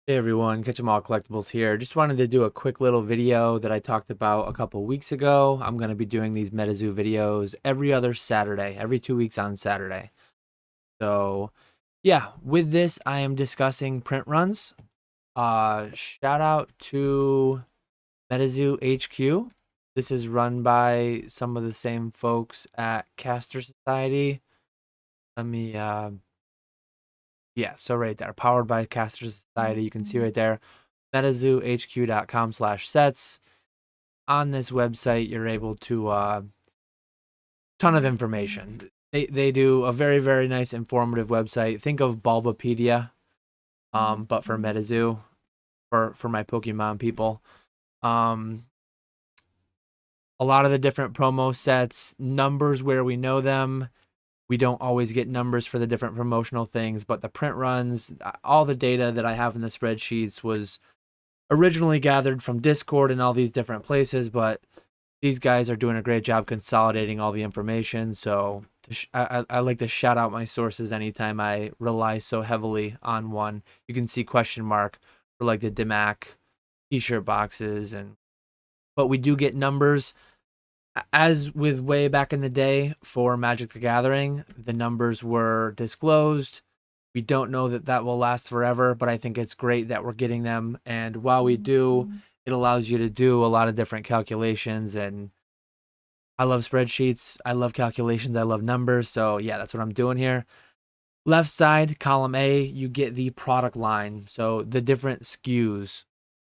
Hey everyone, Catch 'em All Collectibles here. Just wanted to do a quick little video that I talked about a couple weeks ago. I'm going to be doing these MetaZoo videos every other Saturday, every 2 weeks on Saturday. So yeah, with this, I am discussing print runs. Shout out to MetaZooHQ. This is run by some of the same folks at Caster Society. Let me, yeah, so right there, powered by Caster Society. You can see right there. MetaZooHQ.com/sets. On this website, you're able to ton of information. They do a very nice informative website. Think of Bulbapedia, but for MetaZoo, for my Pokemon people. A lot of the different promo sets, numbers where we know them. We don't always get numbers for the different promotional things, but the print runs, all the data that I have in the spreadsheets was originally gathered from Discord and all these different places, but these guys are doing a great job consolidating all the information. So I like to shout out my sources anytime I rely so heavily on one. You can see question mark for like the DMAC t-shirt boxes, but we do get numbers. As with way back in the day for Magic the Gathering, the numbers were disclosed. We don't know that that will last forever, but I think it's great that we're getting them. And while we do, it allows you to do a lot of different calculations. And I love spreadsheets. I love calculations. I love numbers. So yeah, that's what I'm doing here. Left side, column A, you get the product line. So the different SKUs.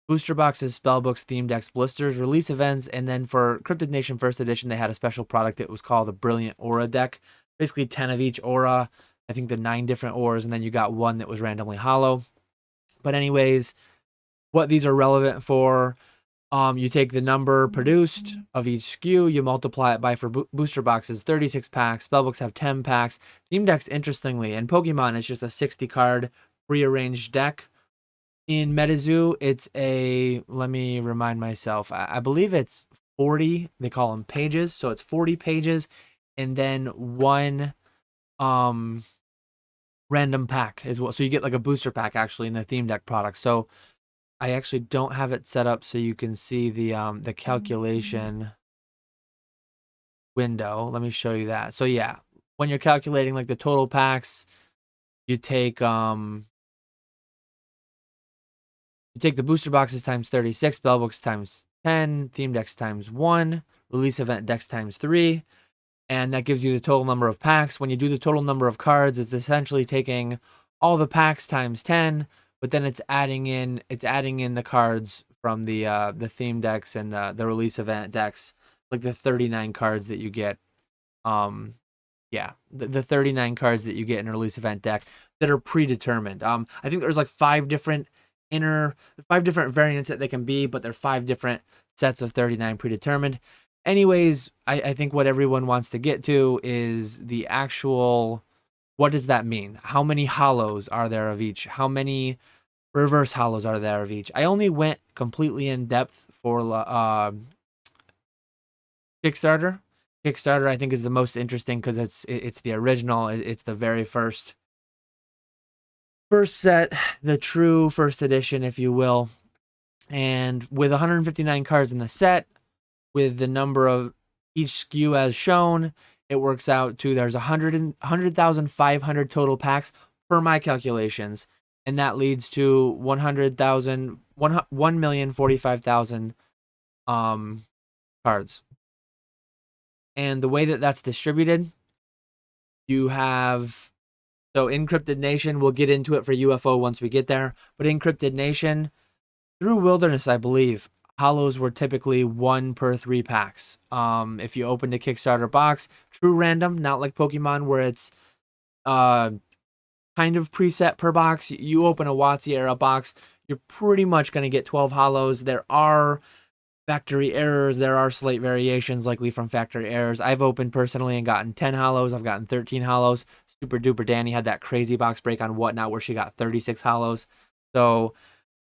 Booster boxes, spellbooks, theme decks, blisters, release events, and then for Cryptid Nation First Edition, they had a special product that was called a Brilliant Aura deck. Basically 10 of each aura. I think the 9 different auras, and then you got one that was randomly hollow. But anyways, what these are relevant for, you take the number produced of each SKU, you multiply it by for booster boxes, 36 packs, spellbooks have 10 packs. Theme decks, interestingly, and Pokemon is just a 60 card prearranged deck. In MetaZoo, it's a, let me remind myself, I believe it's 40, they call them pages, so it's 40 pages, and then one random pack as well. So you get like a booster pack actually in the theme deck product. So I actually don't have it set up so you can see the calculation window. Let me show you that. So yeah, when you're calculating like the total packs, you take the booster boxes times 36, spellbooks times 10, theme decks times 1, release event decks times 3, and that gives you the total number of packs. When you do the total number of cards, it's essentially taking all the packs times 10, but then it's adding in the cards from the theme decks and the release event decks, like the 39 cards that you get. Yeah, the 39 cards that you get in a release event deck that are predetermined. I think there's like 5 different variants that they can be, but they're 5 different sets of 39 predetermined. Anyways, I think what everyone wants to get to is the actual, what does that mean? How many hollows are there of each? How many reverse hollows are there of each? I only went completely in depth for Kickstarter. Kickstarter, I think, is the most interesting because it's the original. It's the very first set, the true first edition, if you will. And with 159 cards in the set, with the number of each SKU as shown, it works out to there's 100,500 total packs per my calculations, and that leads to 1,045,000 cards. And the way that that's distributed, you have, so Encrypted Nation, we'll get into it for UFO once we get there, but Encrypted Nation, through Wilderness, I believe, hollows were typically 1 per 3 packs. If you opened a Kickstarter box, true random, not like Pokemon where it's kind of preset per box. You open a WotC era box, you're pretty much going to get 12 hollows. There are factory errors, there are slight variations likely from factory errors. I've opened personally and gotten 10 hollows. I've gotten 13 hollows. Super Duper Danny had that crazy box break on Whatnot where she got 36 hollows. So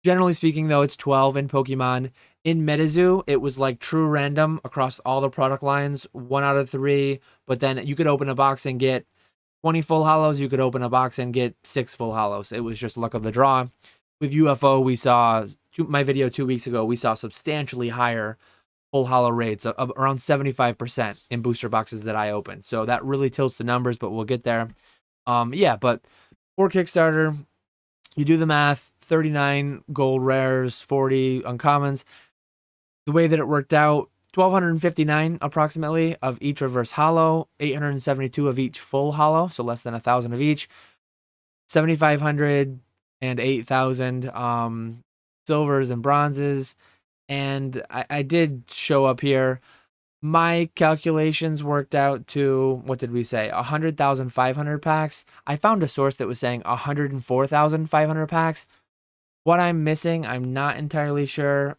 generally speaking, though, it's 12 in Pokemon. In MetaZoo, it was like true random across all the product lines, 1 out of 3. But then you could open a box and get 20 full hollows. You could open a box and get 6 full hollows. It was just luck of the draw. with UFO, we saw my video 2 weeks ago. We saw substantially higher full holo rates of around 75% in booster boxes that I opened. So that really tilts the numbers, but we'll get there. Yeah, but for Kickstarter, you do the math, 39 gold rares, 40 uncommons. The way that it worked out, 1,259 approximately of each reverse holo, 872 of each full holo, so less than 1,000 of each, 7,500 and 8,000 silvers and bronzes. And I did show up here. My calculations worked out to, what did we say, 100,500 packs. I found a source that was saying 104,500 packs. What I'm missing, I'm not entirely sure.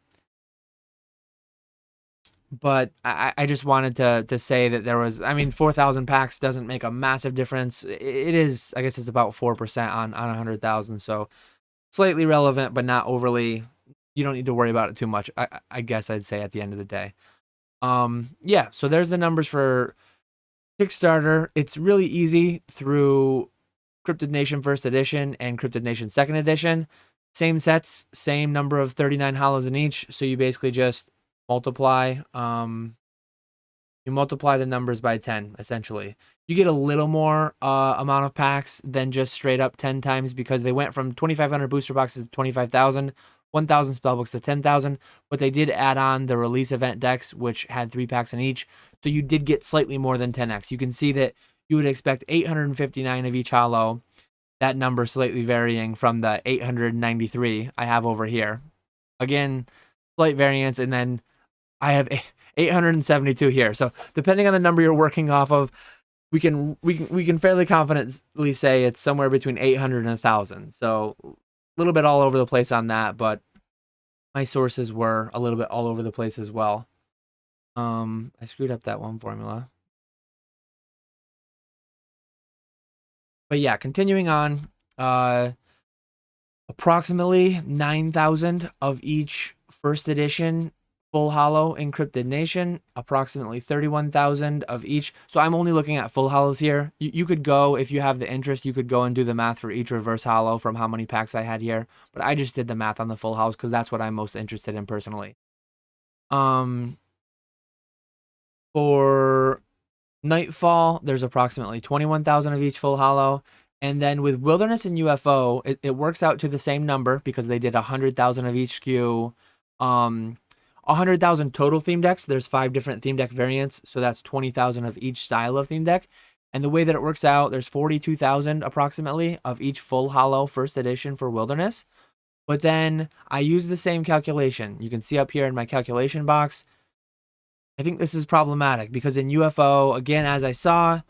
But I just wanted to say that there was, I mean, 4,000 packs doesn't make a massive difference. It is, I guess it's about 4% on 100,000. So slightly relevant, but not overly, you don't need to worry about it too much. I guess I'd say at the end of the day. Yeah, so there's the numbers for Kickstarter. It's really easy through Cryptid Nation First Edition and Cryptid Nation Second Edition. Same sets, same number of 39 holos in each. So you basically just multiply the numbers by 10, essentially. You get a little more amount of packs than just straight up 10 times, because they went from 2,500 booster boxes to 25,000, 1,000 spellbooks to 10,000, but they did add on the release event decks, which had 3 packs in each, so you did get slightly more than 10x. You can see that you would expect 859 of each holo, that number slightly varying from the 893 I have over here. Again, slight variance, and then I have 872 here. So depending on the number you're working off of, we can fairly confidently say it's somewhere between 800 and 1,000. So a little bit all over the place on that, but my sources were a little bit all over the place as well. I screwed up that one formula. But yeah, continuing on, approximately 9,000 of each first edition full holo encrypted nation, approximately 31,000 of each. So I'm only looking at full holos here. You could go, if you have the interest, you could go and do the math for each reverse holo from how many packs I had here. But I just did the math on the full holos because that's what I'm most interested in personally. For Nightfall, there's approximately 21,000 of each full holo. And then with Wilderness and UFO, it works out to the same number because they did 100,000 of each SKU. 100,000 total theme decks. There's 5 different theme deck variants, so that's 20,000 of each style of theme deck. And the way that it works out, there's 42,000 approximately of each full holo first edition for Wilderness. But then I use the same calculation. You can see up here in my calculation box. I think this is problematic because in UFO, again, as I saw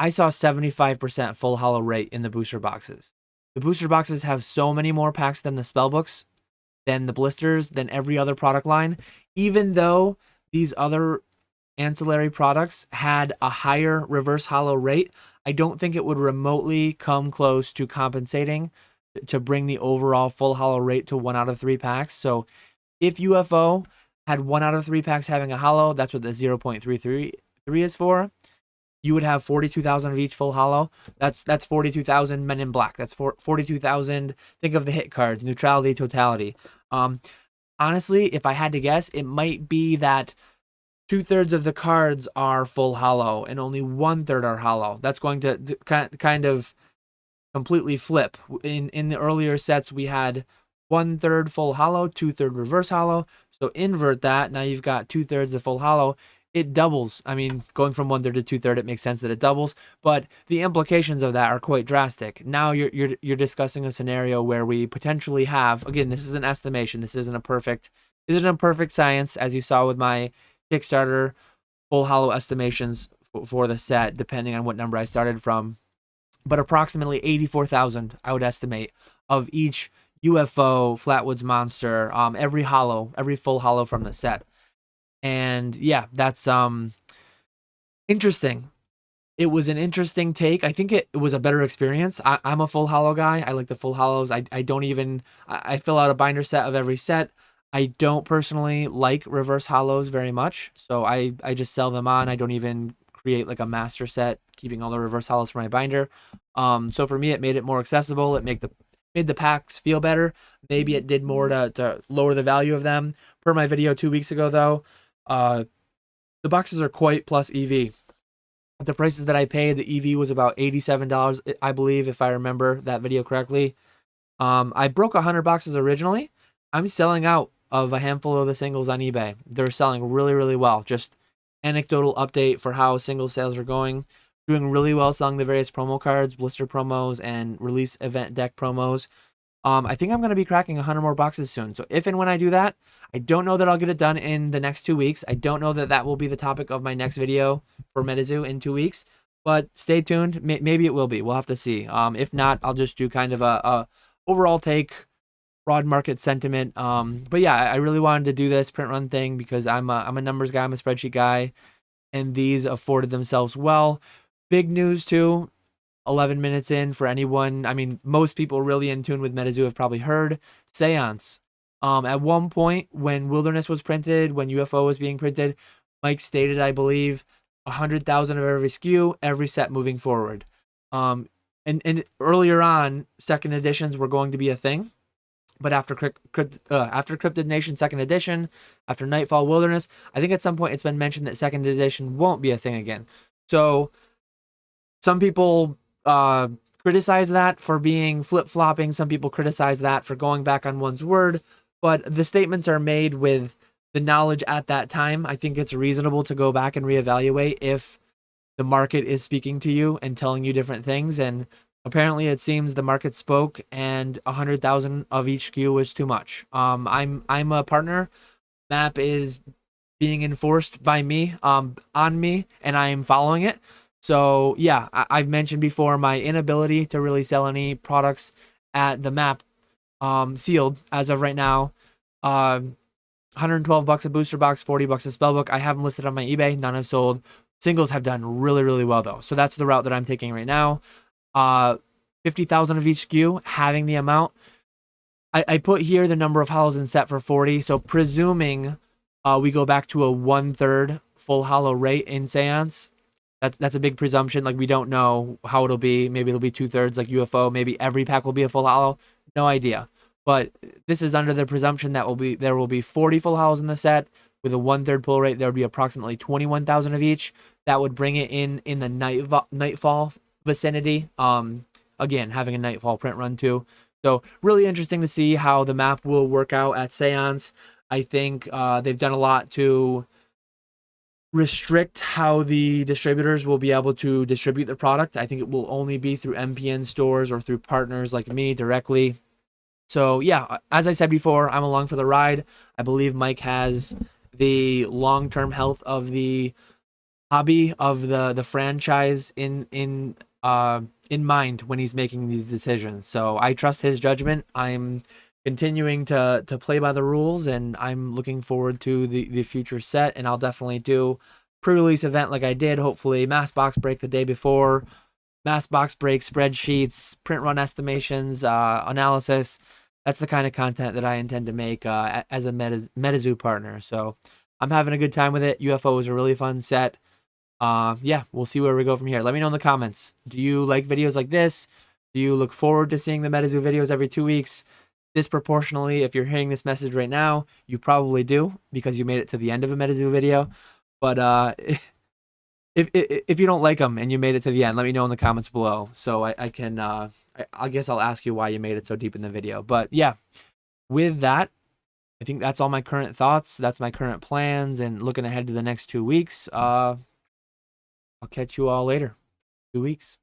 75% full holo rate in the booster boxes. The booster boxes have so many more packs than the spellbooks, than the blisters, than every other product line, even though these other ancillary products had a higher reverse holo rate. I don't think it would remotely come close to compensating to bring the overall full holo rate to 1 out of 3 packs. So if UFO had 1 out of 3 packs having a holo, that's what the 0.33 is for. You would have 42,000 of each full holo. That's 42,000 Men in Black. That's 42,000. Think of the hit cards, neutrality, totality. Honestly, if I had to guess, it might be that 2/3 of the cards are full holo and only 1/3 are holo. That's going to kind of completely flip. In the earlier sets, we had 1/3 full holo, 2/3 reverse holo. So invert that. Now you've got 2/3 of full holo. It doubles. I mean, going from 1/3 to 2/3, it makes sense that it doubles, but the implications of that are quite drastic. Now you're discussing a scenario where we potentially have, again, this is an estimation. This isn't a perfect science, as you saw with my Kickstarter full holo estimations for the set, depending on what number I started from. But approximately 84,000, I would estimate, of each UFO, Flatwoods Monster, every full holo from the set. And yeah, that's interesting. It was an interesting take. I think it was a better experience. I'm a full holo guy. I like the full holos. I fill out a binder set of every set. I don't personally like reverse holos very much, so I just sell them on. I don't even create like a master set, keeping all the reverse holos for my binder. So for me, it made it more accessible. It made the packs feel better. Maybe it did more to lower the value of them. Per my video 2 weeks ago, though, the boxes are quite plus EV. The prices that I paid, the EV was about $87, I believe, if I remember that video correctly. I broke 100 boxes originally. I'm selling out of a handful of the singles on eBay. They're selling really, really well. Just anecdotal update for how single sales are going. Doing really well selling the various promo cards, blister promos, and release event deck promos. I think I'm going to be cracking 100 more boxes soon. So if and when I do that, I don't know that I'll get it done in the next 2 weeks. I don't know that that will be the topic of my next video for MetaZoo in 2 weeks. But stay tuned. Maybe it will be. We'll have to see. If not, I'll just do kind of a overall take, broad market sentiment. But yeah, I really wanted to do this print run thing because I'm a numbers guy. I'm a spreadsheet guy. And these afforded themselves well. Big news too. 11 minutes in for anyone. I mean, most people really in tune with MetaZoo have probably heard Seance. At one point, when Wilderness was printed, when UFO was being printed, Mike stated, I believe, 100,000 of every SKU, every set moving forward. And earlier on, second editions were going to be a thing. But after Cryptid Nation second edition, after Nightfall Wilderness, I think at some point it's been mentioned that second edition won't be a thing again. So some people criticize that for being flip-flopping. Some people criticize that for going back on one's word. But the statements are made with the knowledge at that time. I think it's reasonable to go back and reevaluate if the market is speaking to you and telling you different things. And apparently it seems the market spoke and 100,000 of each SKU was too much. I'm a partner. MAP is being enforced by me, on me, and I am following it. So yeah, I've mentioned before my inability to really sell any products at the MAP, sealed as of right now. 112 bucks a booster box, 40 bucks a spell book. I have them listed on my eBay. None have sold. Singles have done really, really well though. So that's the route that I'm taking right now. 50,000 of each SKU, having the amount. I put here the number of holos in set for 40. So presuming we go back to a 1/3 full holo rate in Seance. That's a big presumption. Like, we don't know how it'll be. Maybe it'll be 2/3 like UFO. Maybe every pack will be a full holo. No idea. But this is under the presumption that there will be 40 full holos in the set with a 1/3 pull rate. There would be approximately 21,000 of each. That would bring it in the Nightfall vicinity. Again, having a Nightfall print run too. So really interesting to see how the map will work out at Seance. I think they've done a lot to restrict how the distributors will be able to distribute the product. I think it will only be through MPN stores or through partners like me directly. So yeah, as I said before, I'm along for the ride. I believe Mike has the long-term health of the hobby, of the franchise in mind when he's making these decisions. So I trust his judgment. I'm continuing to play by the rules, and I'm looking forward to the future set. And I'll definitely do pre-release event like I did. Hopefully mass box break the day before, mass box break, spreadsheets, print run estimations, analysis. That's the kind of content that I intend to make as a MetaZoo partner. So I'm having a good time with it. UFO was a really fun set. Yeah, we'll see where we go from here. Let me know in the comments. Do you like videos like this? Do you look forward to seeing the MetaZoo videos every 2 weeks? Disproportionately, if you're hearing this message right now, you probably do because you made it to the end of a MetaZoo video. But if you don't like them and you made it to the end, let me know in the comments below so I can I guess I'll ask you why you made it so deep in the video. But yeah, with that, I think that's all my current thoughts. That's my current plans, and looking ahead to the next 2 weeks. I'll catch you all later. 2 weeks.